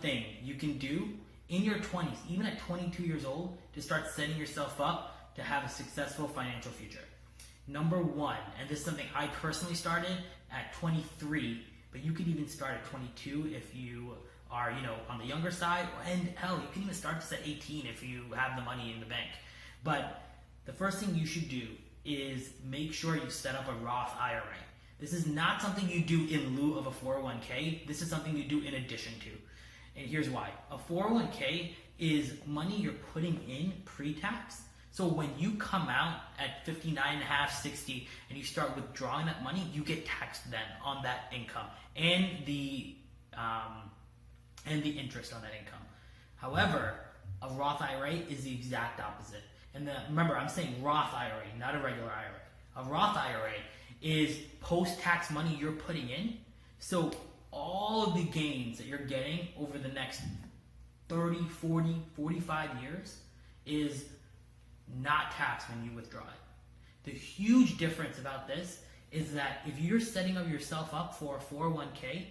thing you can do in your 20s, even at 22 years old, to start setting yourself up to have a successful financial future. Number one, and this is something I personally started at 23, but you could even start at 22 if you are, on the younger side, and hell, you can even start this at 18 if you have the money in the bank. But the first thing you should do is make sure you set up a Roth IRA. This is not something you do in lieu of a 401k. This is something you do in addition to. And here's why. A 401k is money you're putting in pre-tax. So when you come out at 59.5, 60, and you start withdrawing that money, you get taxed then on that income and the interest on that income. However, a Roth IRA is the exact opposite. And remember, I'm saying Roth IRA, not a regular IRA. A Roth IRA is post-tax money you're putting in. So all of the gains that you're getting over the next 30, 40, 45 years is not taxed when you withdraw it. The huge difference about this is that if you're setting up yourself up for a 401k,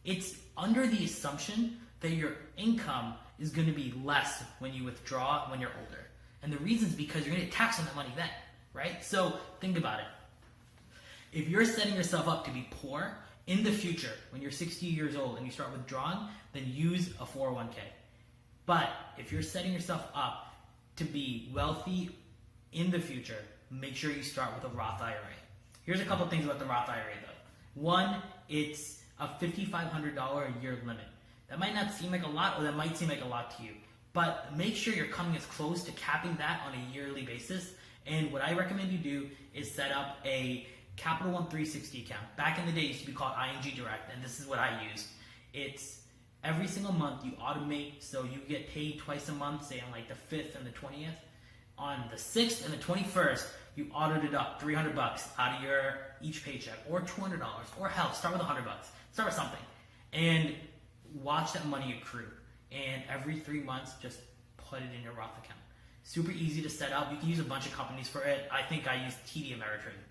it's under the assumption that your income is going to be less when you withdraw when you're older. And the reason is because you're going to get taxed on that money then, right? So think about it. If you're setting yourself up to be poor in the future, when you're 60 years old and you start withdrawing, then use a 401k. But if you're setting yourself up to be wealthy in the future, make sure you start with a Roth IRA. Here's a couple things about the Roth IRA though. One, it's a $5,500 a year limit. That might not seem like a lot, or that might seem like a lot to you, but make sure you're coming as close to capping that on a yearly basis. And what I recommend you do is set up a Capital One 360 account. Back in the day, it used to be called ING Direct, and this is what I used. It's every single month you automate, so you get paid twice a month, say on like the 5th and the 20th. On the 6th and the 21st, you auto deduct $300 out of your each paycheck, or $200, or hell, start with $100. Start with something, and watch that money accrue. And every 3 months, just put it in your Roth account. Super easy to set up. You can use a bunch of companies for it. I think I use TD Ameritrade.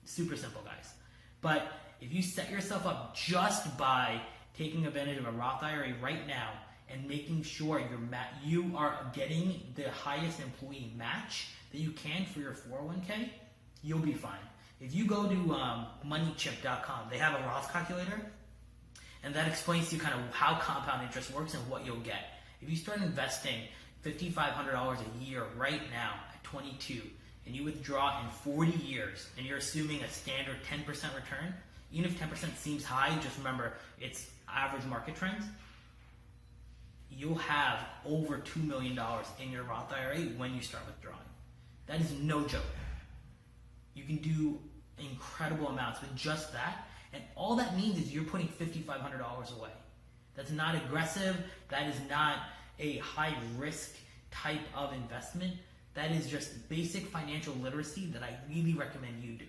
Super simple, guys. But if you set yourself up just by taking advantage of a Roth IRA right now and making sure you are getting the highest employee match that you can for your 401k, you'll be fine. If you go to moneychip.com, they have a Roth calculator, and that explains to you kind of how compound interest works and what you'll get. If you start investing $5,500 a year right now at 22, and you withdraw in 40 years, and you're assuming a standard 10% return, even if 10% seems high, just remember it's average market trends, you'll have over $2 million in your Roth IRA when you start withdrawing. That is no joke. You can do incredible amounts with just that, and all that means is you're putting $5,500 away. That's not aggressive. That is not a high risk type of investment. That is just basic financial literacy that I really recommend you do.